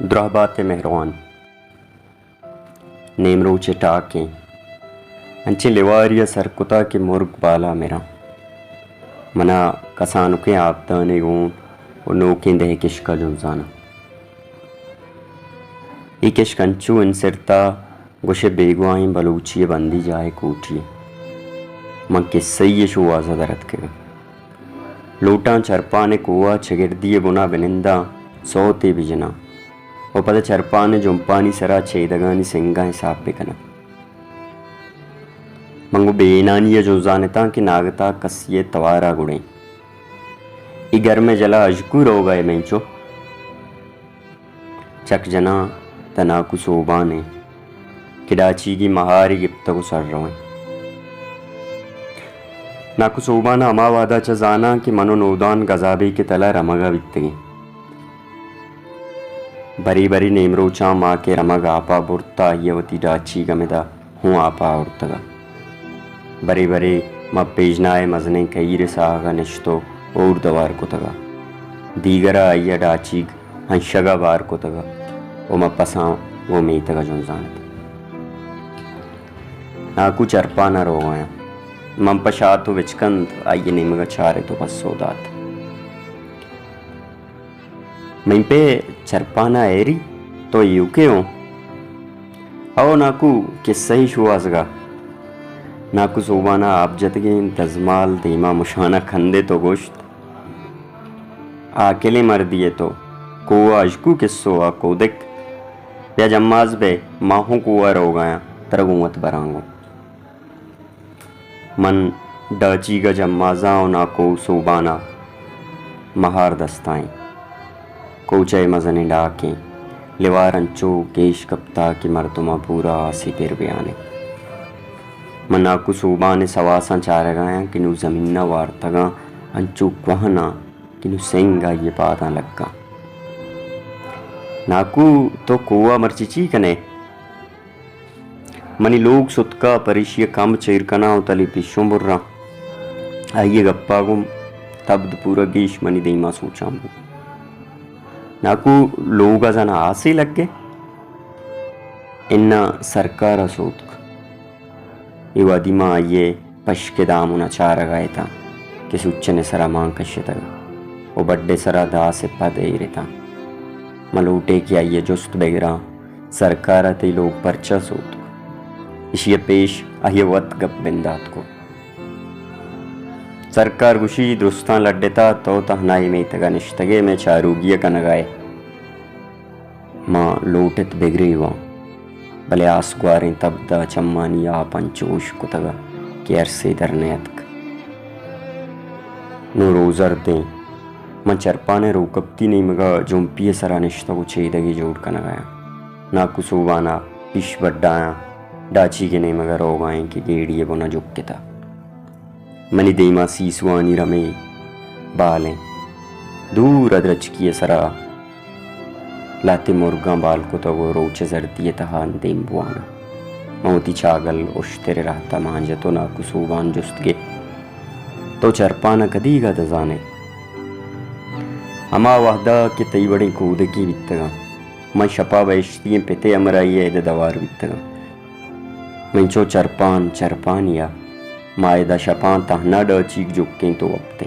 द्रहबात मेहरवान नेमरोचे टाके अंचे लिवारिया सरकुता के मुर्ग बाला मेरा मना कसानुके आपदाने गून और नोकें दे किश्का जुंजाना ये किश्कंचू इंसिरता गुशे बेगवाई बलूचिए बंदी जाए कूटिए मन किस्से ये शो आज़ादरत के लोटा चरपाने कुआ चगिर्दिए बुना बिनिंदा सोते बिजना और पता चरपाने जुम्पानी सरा चेदगानी सिंगा हिसाब बिकना मंगो बेनानिया जो जानता कि नागता कसिए तवारा गुड़े ई घर में जला अजकू रो गए मेंचो चक जना तनाकु सोबाने किडाची की महारी गिप्ता को सर रहे नाकु सोबाना अमावादा चजाना कि मनो नोदान गजाबी के तला रमगा बित्तगी बरी बरी नेमरोचा माँ के रमग आपा बुरता यवती डाची गमिदा हूँ आपा उर्तगा बरी बरी म पेजनाए मजने कईर सागा निश्तो और दवार को तगा दीगरा अय्या डाची हंशगा बार को तगा ओ म पसा वो मेतगा जो जानत नाकु चरपा न रो गया मम पशातो विचकंद आइए निमगा चारे तो बस सोदात मैं पे चरपाना एरी तो यूके हो आओ नाकु किस्सा ही शुआजगा नाकु सोबाना आप जतगे तजमाल धीमा मुशाना खंदे तो गोश्त अकेले मर दिए तो कुआ अजकू किस्सो आ कोदिक या जम्माज बे माहू कुआ रो गया तरगुमत बरांगो मन डाची का जम्माजा नाको सोबाना महार दस्ताएं कोचे मजने डाके लिवारंचो केश कप्ता की मर्तुमा पूरा आसी फिर बयाने मनाकु सोबाने सवासा चार गाया किनु जमीना वार्तगा अंचू क्वहना किनु सेंगा ये पादा लग्गा नाकु तो कुआ मर्चिची कने मनी लोग सुतका परिशीय कम चेरकना उतली पिशों बुर्रा आइए गप्पा गुम तब्द पूरा गीश मनी देमा सोचा नाकु लोग जना आसे लग गए इन्ना सरकार सोत इवादिमा आइए पश के दाम उना चार गाए था कि सुच्चने सरा मांग कश्य तगा वो बड्डे सरा दा से पदे रहता मलूटे की आइए जुस्त बेगरा सरकार ते लोग परचा सोत इशिये पेश आइए वत गप बिंदात को सरकार गुशी दुरुस्तान लड्डेता तो तहनाई में तगा निश्तगे में चारूगिया का नगाए माँ लोटित बिगरी हुआ भले आस ग्वारें तब्दा चम्मानी आ पंचोश को तगा कि अरसे दरनेतक नो रोजर दें मन चरपाने रोकप्ती नहीं मगा जुम्पिये सरा निश्ता को छेदगी जोड़ का नगाया ना कुसुबाना पिश बड्डाया डाची के नहीं मगर रो गए कि गेड़िए बोना जुक के था मनी देमा सीसवानी रमे बालें दूर अदरच किए सरा लाते मुर्गा बाल को तो वो रोचे जरती तहान देम बुआना मोती चागल उश्तेरे रहता मांझे तो ना कुसूबान जुस्त गे तो चरपाना कदी का दजाने अमा वहदा के तई बड़े कूद की बितगा मैं शपा बैश्ती पिते अमराइए दवार बितगा मैं चो चरपान चरपानिया मायदा शपान तहना डा चीक जुक्कें तो अपते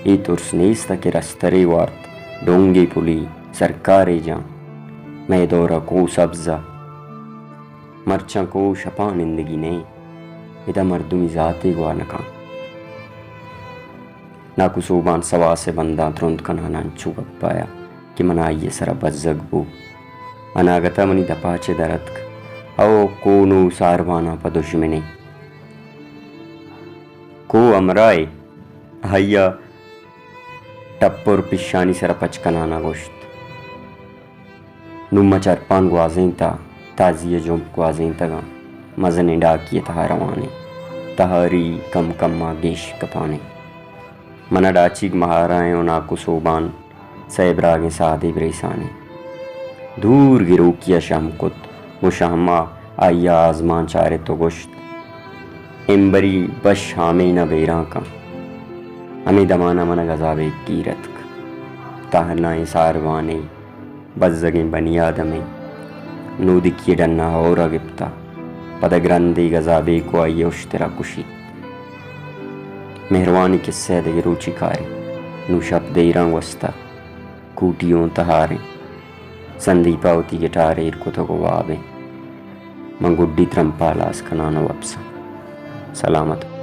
ये तुरसनीस तक रस्तरे वार्त डोंगे पुली सरकारे जा मैं दौरा को सब्जा मर्चा को शपान इंदगी ने इदा मर्दुमी जाते गुआ नका नाकु सोबान सवा से बंदा तुरंत कनाना चुप पाया कि मनाइए सरा बज्जगबू अनागता मनी दपाचे दरत आओ कोनु सारवाना पदुश्मने को अमराए हయ్యా टप्पर पिशानी सरा पचकनाना गोश्त नुम्मा चरपान ग्वाजें ता ताजिए जुम्प ग्वाजें तगा मजने डाकिए तहा रवाने तहारी कम कम्मा गेश कपाने मना डाची महाराएं नाकु सोबान सैबरागे सादे ब्रेसाने दूर गिरो किया शामकुत वो शामा आया आजमान चारे तो गोश्त इम्बरी बश हामे न बेरा का हमें दमाना मन गजाबे कीरत ताहना सारवाने बज़्ज़गें बनी आदमें नूदिकी डन्ना और गिप्ता पद ग्रंथी गजाबे को आइए उश्तरा कुशी मेहरबानी किस्से दे रुचिकारी नुशप दे रंग वस्ता कूटियों तहारे संदीपावती गिटारे इरको तो गोवाबे मंगुड्डी त्रंपालास कनानो वप्सा सलामत।